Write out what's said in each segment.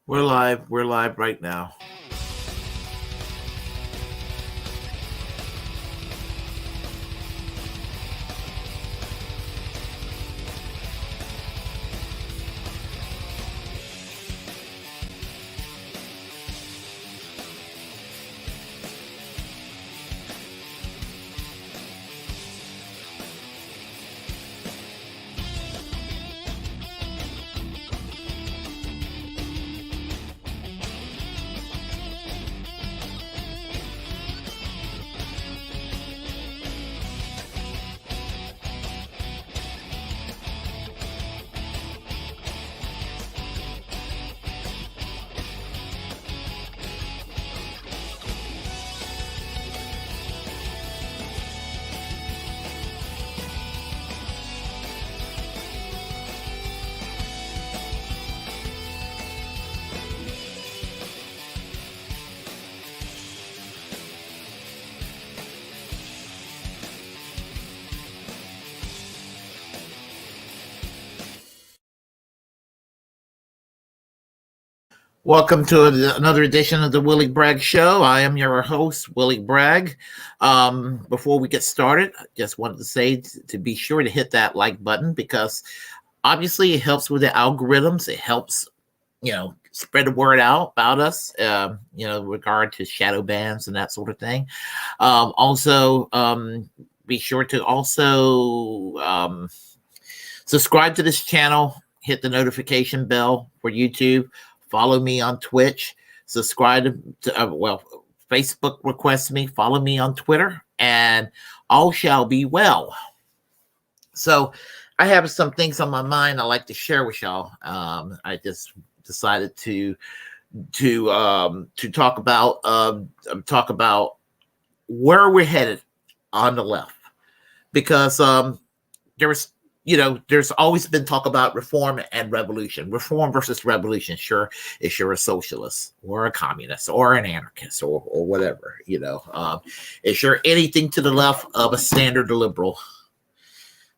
We're live. We're live right now. Welcome to another edition of the Willie Bragg Show. I am your host, Willie Bragg. Before we get started, I just wanted to say to be sure to hit that like button because obviously it helps with the algorithms. It helps, spread the word out about us, regard to shadow bans and that sort of thing. Also, be sure to subscribe to this channel, hit the notification bell for YouTube. Follow me on Twitch. Subscribe to, Facebook request me. Follow me on Twitter. And all shall be well. So I have some things on my mind I like to share with y'all. I just decided to talk about where we're headed on the left. Because there's always been talk about reform and revolution. Reform versus revolution. Sure, if you're a socialist or a communist or an anarchist or whatever, if you're anything to the left of a standard liberal,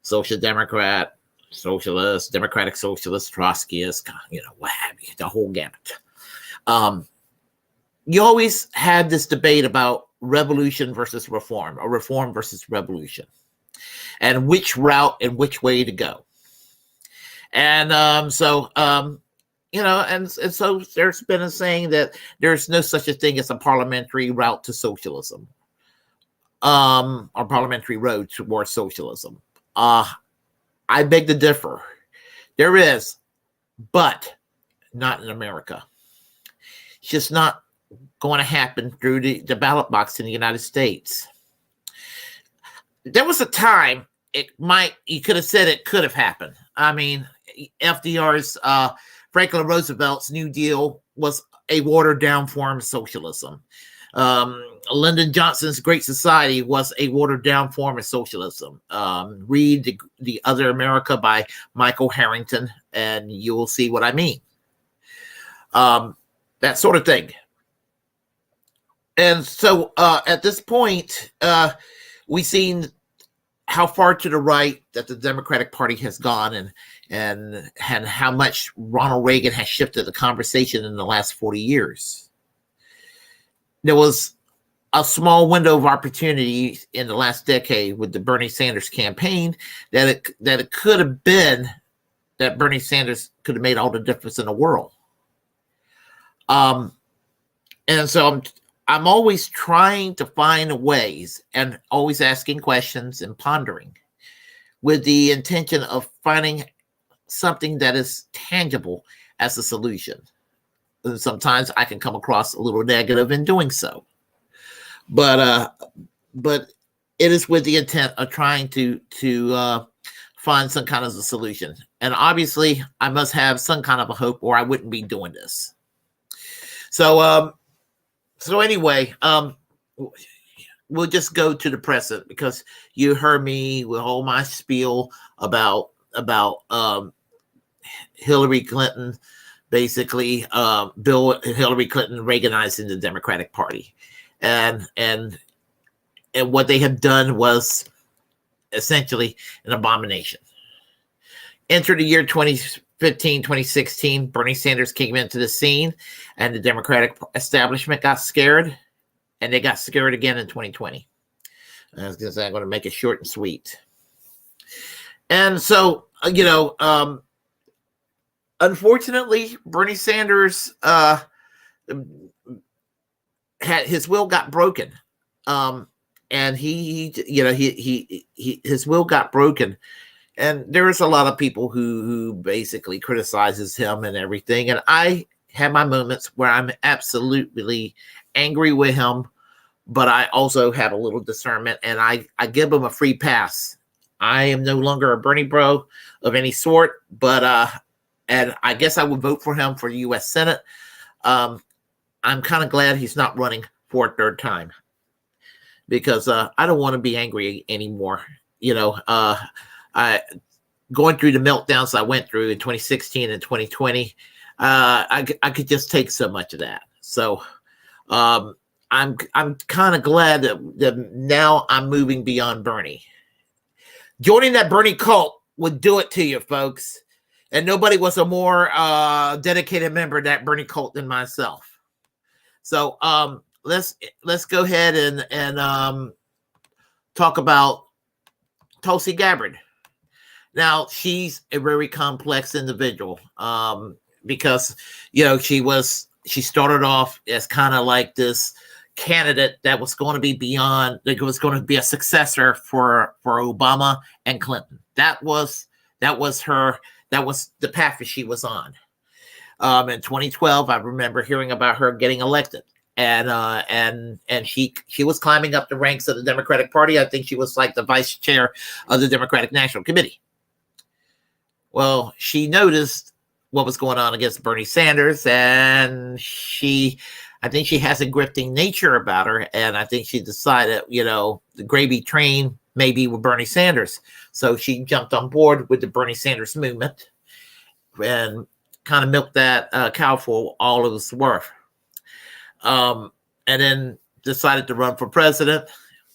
social democrat, socialist, democratic socialist, Trotskyist, what have you, the whole gamut. You always had this debate about revolution versus reform, or reform versus revolution, and which route and which way to go. And so there's been a saying that there's no such a thing as a parliamentary route to socialism, or parliamentary road towards socialism. I beg to differ. There is, but not in America. It's just not going to happen through the ballot box in the United States. There was a time you could have said it could have happened. I mean, FDR's, Franklin Roosevelt's New Deal was a watered down form of socialism. Lyndon Johnson's Great Society was a watered down form of socialism. Read the Other America by Michael Harrington, and you will see what I mean. That sort of thing. And so at this point, we've seen how far to the right that the Democratic Party has gone, and how much Ronald Reagan has shifted the conversation in the last 40 years. There was a small window of opportunity in the last decade with the Bernie Sanders campaign that it could have been that Bernie Sanders could have made all the difference in the world. And so I'm always trying to find ways and always asking questions and pondering with the intention of finding something that is tangible as a solution. And sometimes I can come across a little negative in doing so. But it is with the intent of trying to find some kind of a solution. And obviously, I must have some kind of a hope, or I wouldn't be doing this. So anyway, we'll just go to the present, because you heard me with all my spiel about Hillary Clinton, basically Hillary Clinton Reaganizing the Democratic Party, and what they have done was essentially an abomination. Enter the year 2015. 2016, Bernie Sanders came into the scene and the Democratic establishment got scared, and they got scared again in 2020. I was going to say, I'm going to make it short and sweet. And so, unfortunately, Bernie Sanders had his will got broken. And his will got broken. And there's a lot of people who basically criticizes him and everything. And I have my moments where I'm absolutely angry with him, but I also have a little discernment, and I give him a free pass. I am no longer a Bernie bro of any sort, but and I guess I would vote for him for the U.S. Senate. I'm kind of glad he's not running for a third time, because I don't want to be angry anymore. I going through the meltdowns I went through in 2016 and 2020. I could just take so much of that. So I'm kind of glad that now I'm moving beyond Bernie. Joining that Bernie cult would do it to you, folks. And nobody was a more dedicated member of that Bernie cult than myself. So let's go ahead and talk about Tulsi Gabbard. Now, she's a very complex individual because she started off as kind of like this candidate that was going to be beyond, that was going to be a successor for Obama and Clinton. That was the path that she was on. In 2012, I remember hearing about her getting elected. And she was climbing up the ranks of the Democratic Party. I think she was like the vice chair of the Democratic National Committee. Well, she noticed what was going on against Bernie Sanders, and I think she has a grifting nature about her, and I think she decided, the gravy train may be with Bernie Sanders. So she jumped on board with the Bernie Sanders movement and kind of milked that cow for all it was worth. And then decided to run for president.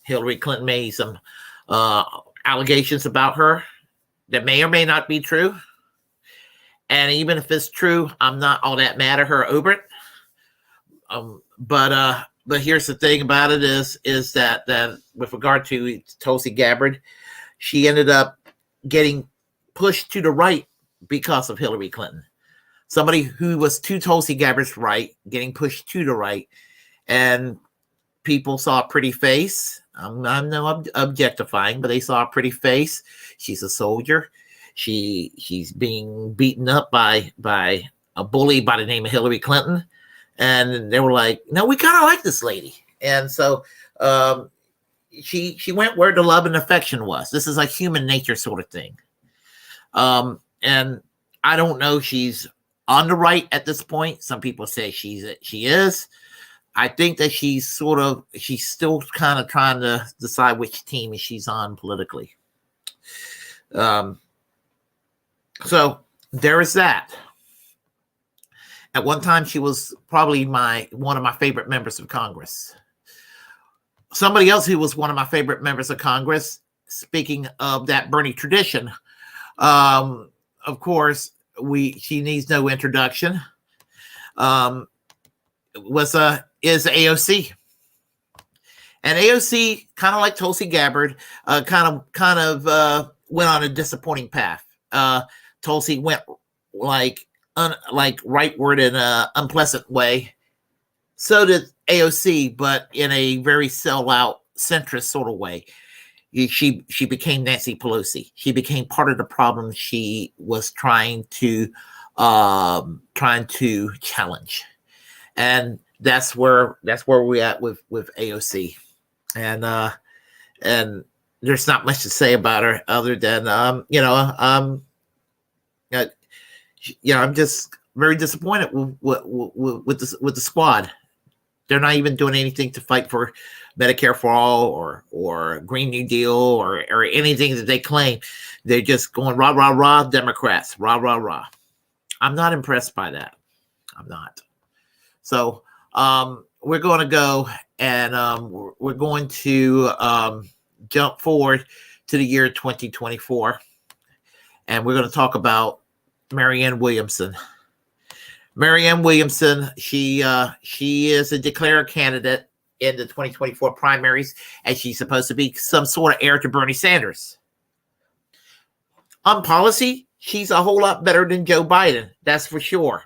Hillary Clinton made some allegations about her that may or may not be true. And even if it's true, I'm not all that mad at her over it. But here's the thing about it is that with regard to Tulsi Gabbard, she ended up getting pushed to the right because of Hillary Clinton. Somebody who was to Tulsi Gabbard's right, getting pushed to the right, and people saw a pretty face. I'm no objectifying, but they saw a pretty face. She's a soldier. She's being beaten up by a bully by the name of Hillary Clinton, and they were like, "No, we kind of like this lady." And so she went where the love and affection was. This is like human nature sort of thing. And I don't know. She's on the right at this point. Some people say she is. I think that she's still kind of trying to decide which team she's on politically. So there is that. At one time, she was probably one of my favorite members of Congress. Somebody else who was one of my favorite members of Congress, speaking of that Bernie tradition, of course, she needs no introduction. Is AOC. And AOC, kind of like Tulsi Gabbard, kind of went on a disappointing path. Tulsi went like rightward in an unpleasant way. So did AOC, but in a very sell-out centrist sort of way. She became Nancy Pelosi. She became part of the problem she was trying to challenge, and that's where we're at with AOC, and there's not much to say about her other than I'm just very disappointed with the squad. They're not even doing anything to fight for Medicare for all or Green New Deal or anything that they claim. They're just going rah, rah, rah, Democrats, rah, rah, rah. I'm not impressed by that. I'm not. So we're going to go and we're going to jump forward to the year 2024. And we're going to talk about Marianne Williamson. Marianne Williamson, she is a declared candidate in the 2024 primaries, and she's supposed to be some sort of heir to Bernie Sanders. On policy, she's a whole lot better than Joe Biden, that's for sure.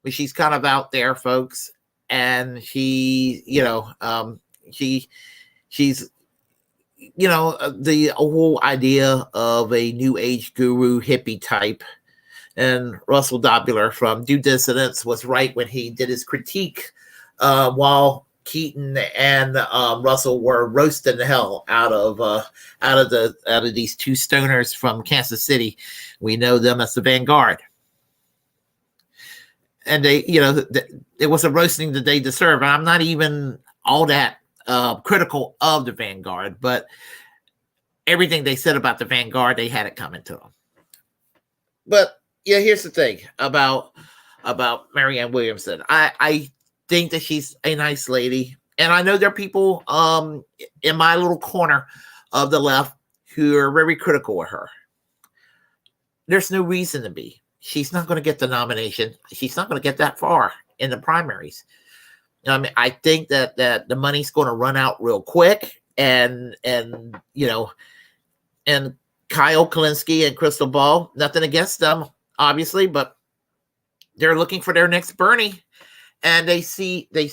But she's kind of out there, folks, and she's the whole idea of a new age guru hippie type. And Russell Dobler from Due Dissidence was right when he did his critique while Keaton and Russell were roasting the hell out of these two stoners from Kansas City. We know them as the Vanguard, and they, it was a roasting that they deserve. And I'm not even all that critical of the Vanguard, but everything they said about the Vanguard, they had it coming to them. But yeah, here's the thing about Marianne Williamson. I think that she's a nice lady, and I know there are people in my little corner of the left who are very critical of her. There's no reason to be. She's not going to get the nomination. She's not going to get that far in the primaries. I mean, I think that the money's going to run out real quick, and Kyle Kulinski and Crystal Ball. Nothing against them, obviously, but they're looking for their next Bernie, and they see their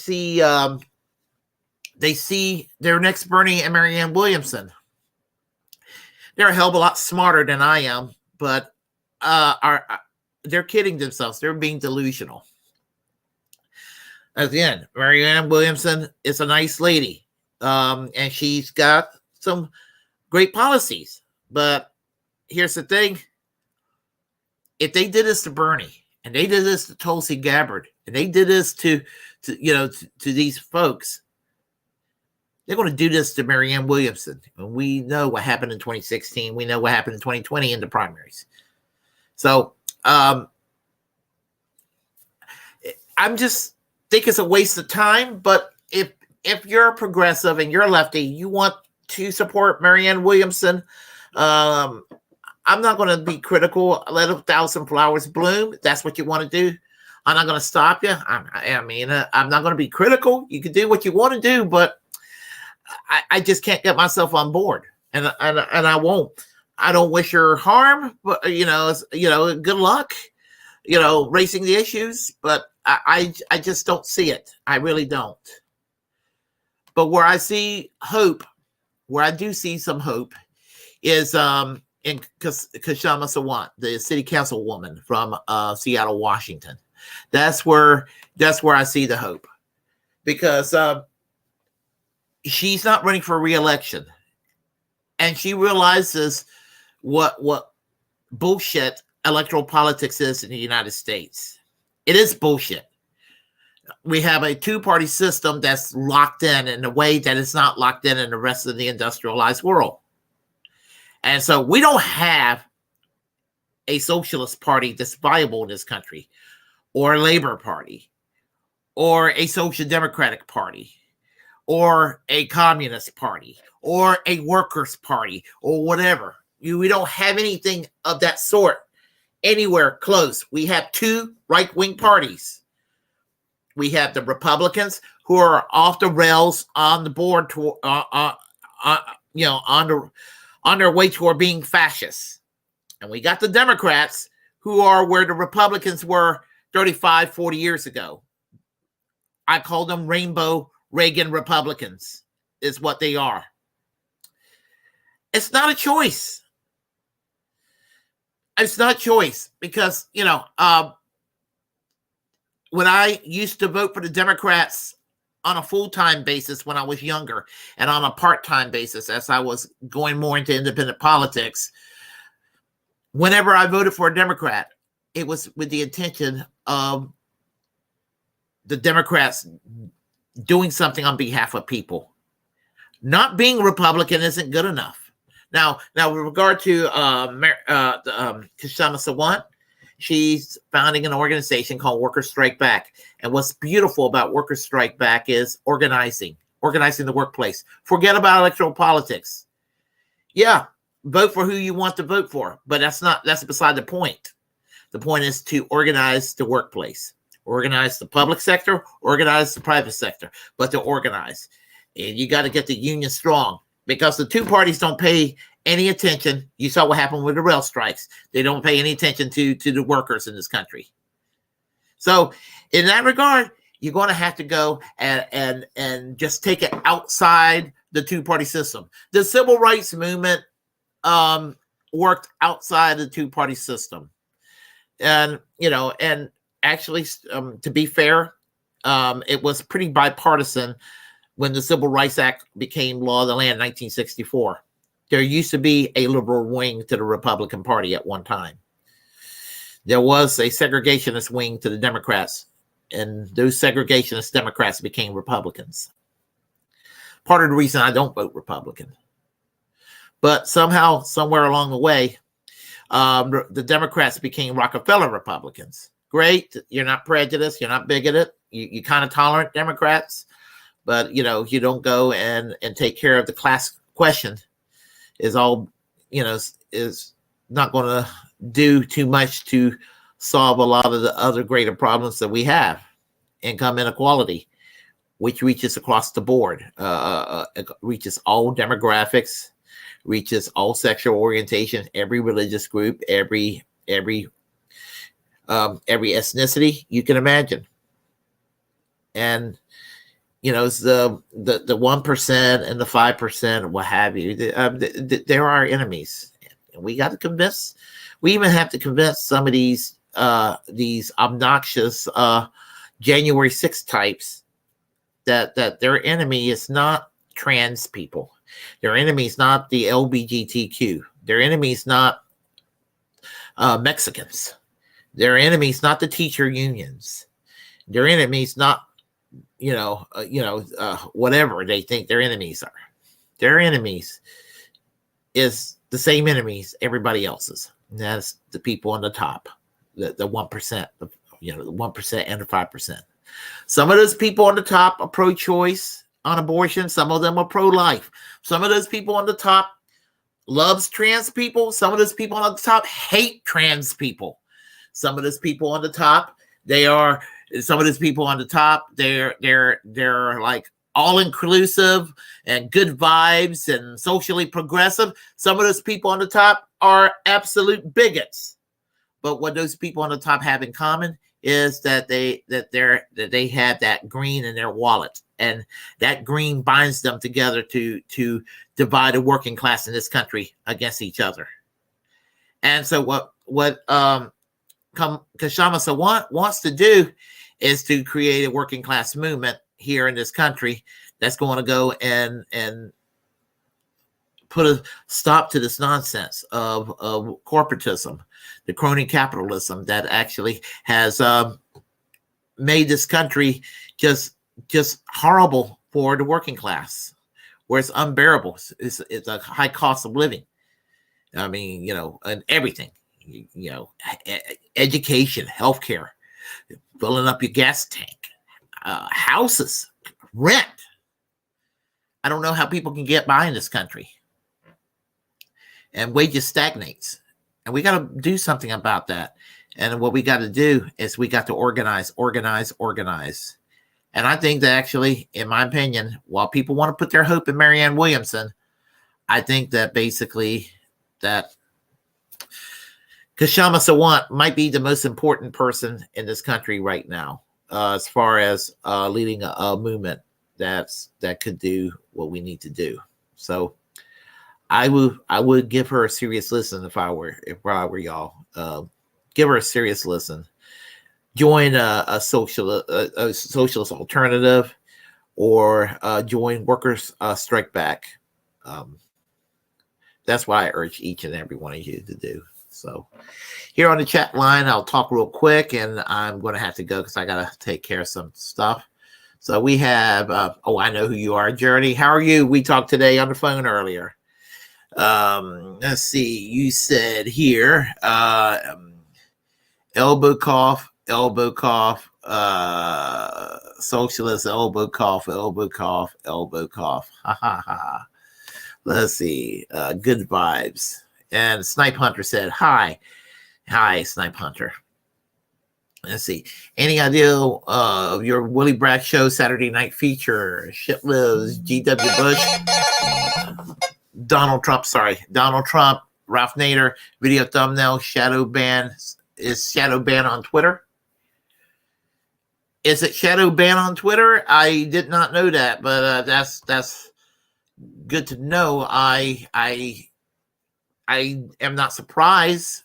next Bernie and Marianne Williamson. They're a hell of a lot smarter than I am, but they're kidding themselves. They're being delusional. Again, Marianne Williamson is a nice lady, and she's got some great policies. But here's the thing. If they did this to Bernie, and they did this to Tulsi Gabbard, and they did this to these folks, they're going to do this to Marianne Williamson. And we know what happened in 2016. We know what happened in 2020 in the primaries. So I'm just think it's a waste of time. But if you're a progressive and you're a lefty, you want to support Marianne Williamson, I'm not going to be critical. Let 1,000 flowers bloom. If that's what you want to do, I'm not going to stop you. I'm not going to be critical. You can do what you want to do, but I just can't get myself on board, and I won't. I don't wish her harm, but good luck, raising the issues. But I just don't see it. I really don't. But where I see hope, where I do see some hope, is in Kshama Sawant, the city councilwoman from Seattle, Washington. That's where I see the hope, because she's not running for re-election, and she realizes what bullshit electoral politics is in the United States. It is bullshit. We have a two-party system that's locked in a way that is not locked in the rest of the industrialized world. And so we don't have a socialist party that's viable in this country, or a Labor Party, or a Social Democratic Party, or a Communist Party, or a Workers' Party, or whatever. We don't have anything of that sort anywhere close. We have two right-wing parties. We have the Republicans, who are off the rails on the board to, on their way toward being fascists. And we got the Democrats, who are where the Republicans were 35, 40 years ago. I call them Rainbow Reagan Republicans, is what they are. It's not a choice. It's not a choice, because, when I used to vote for the Democrats on a full-time basis when I was younger, and on a part-time basis as I was going more into independent politics, whenever I voted for a Democrat, it was with the intention of the Democrats doing something on behalf of people. Not being Republican isn't good enough. Now, with regard to Kshama Sawant, she's founding an organization called Workers Strike Back. And what's beautiful about Workers Strike Back is organizing the workplace. Forget about electoral politics. Yeah, vote for who you want to vote for, but that's beside the point. The point is to organize the workplace, organize the public sector, organize the private sector, but to organize. And you got to get the union strong, because the two parties don't pay any attention. You saw what happened with the rail strikes. They don't pay any attention to the workers in this country. So in that regard, you're going to have to go and just take it outside the two-party system. The civil rights movement worked outside the two-party system. And, and actually, to be fair, it was pretty bipartisan when the Civil Rights Act became law of the land in 1964. There used to be a liberal wing to the Republican Party at one time. There was a segregationist wing to the Democrats, and those segregationist Democrats became Republicans. Part of the reason I don't vote Republican. But somehow, somewhere along the way, the Democrats became Rockefeller Republicans. Great. You're not prejudiced. You're not bigoted. You kind of tolerant Democrats, but you don't go and take care of the class question. Is all, is not going to do too much to solve a lot of the other greater problems that we have. Income inequality, which reaches across the board, reaches all demographics, reaches all sexual orientation, every religious group, every ethnicity you can imagine. And it's the 1% and the 5%, what have you. There are enemies. We got to convince. We even have to convince some of these obnoxious January 6th types that their enemy is not trans people. Their enemy is not the LGBTQ. Their enemy is not Mexicans. Their enemy is not the teacher unions. Their enemy is not whatever they think their enemies are. Their enemies is the same enemies everybody else's. And that's the people on the top, the 1%, the 1% and the 5%. Some of those people on the top are pro-choice on abortion. Some of them are pro-life. Some of those people on the top loves trans people. Some of those people on the top hate trans people. Some of those people on the top, they're like all inclusive and good vibes and socially progressive. Some of those people on the top are absolute bigots. But what those people on the top have in common is that they have that green in their wallet, and that green binds them together to divide the working class in this country against each other. And so what Kshama Sawant wants to do is to create a working class movement here in this country that's going to go and put a stop to this nonsense of corporatism, the crony capitalism that actually has made this country just horrible for the working class, where it's unbearable. It's a high cost of living. I mean, and everything, education, healthcare, filling up your gas tank, houses, rent. I don't know how people can get by in this country. And wages stagnates. And we got to do something about that. And what we got to do is we got to organize. And I think that actually, in my opinion, while people want to put their hope in Marianne Williamson, I think that basically that Kshama Sawant might be the most important person in this country right now, as far as leading a movement that could do what we need to do. So I would give her a serious listen if I were y'all. Give her a serious listen. Join a socialist alternative, or join Workers Strike Back. That's what I urge each and every one of you to do. So here on the chat line, I'll talk real quick, and I'm going to have to go because I got to take care of some stuff. So we have, I know who you are, Journey. How are you? We talked today on the phone earlier. Let's see. You said here, elbow cough, socialist elbow cough. Ha ha ha. Let's see. Good vibes. And Snipe Hunter said, hi, Snipe Hunter. Let's see. Any idea of your Willie Bragg show Saturday night feature? Shit lives. G.W. Bush. Donald Trump. Ralph Nader. Video thumbnail. Shadow ban. Is shadow ban on Twitter? Is it shadow ban on Twitter? I did not know that, but that's good to know. I am not surprised.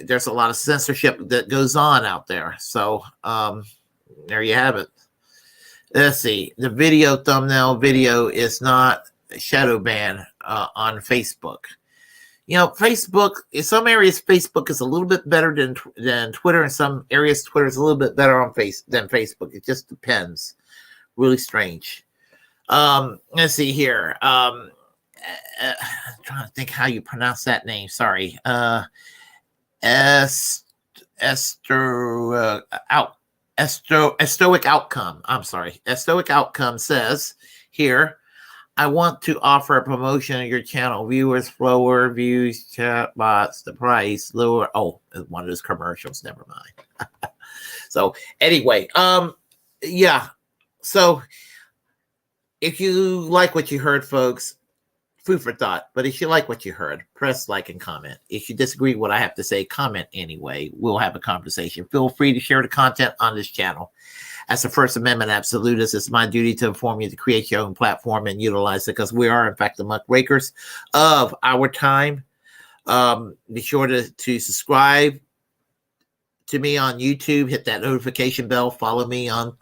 There's a lot of censorship that goes on out there. So there you have it. Let's see. The video thumbnail video is not shadow ban on Facebook. Facebook, in some areas, Facebook is a little bit better than Twitter. In some areas, Twitter is a little bit better than Facebook. It just depends. Really strange. Let's see here. I'm trying to think how you pronounce that name. Sorry. Stoic Outcome. I'm sorry. Stoic Outcome says here, I want to offer a promotion on your channel. Viewers, flower, views, chat bots, the price, lower. Oh, one of those commercials. Never mind. So anyway, yeah. So if you like what you heard, folks, food for thought. But if you like what you heard, press like and comment. If you disagree with what I have to say, comment anyway. We'll have a conversation. Feel free to share the content on this channel. As a First Amendment absolutist, it's my duty to inform you to create your own platform and utilize it, because we are, in fact, the muckrakers of our time. Be sure to subscribe to me on YouTube. Hit that notification bell. Follow me on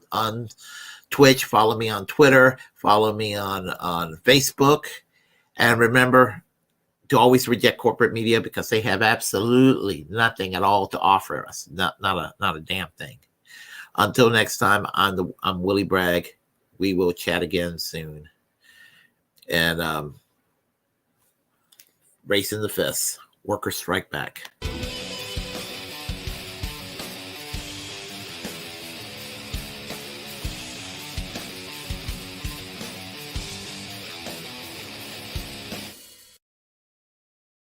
Twitch. Follow me on Twitter. Follow me on Facebook. And remember to always reject corporate media, because they have absolutely nothing at all to offer us. Not a damn thing. Until next time, I'm Willie Bragg. We will chat again soon. And race in the fists. Workers strike back.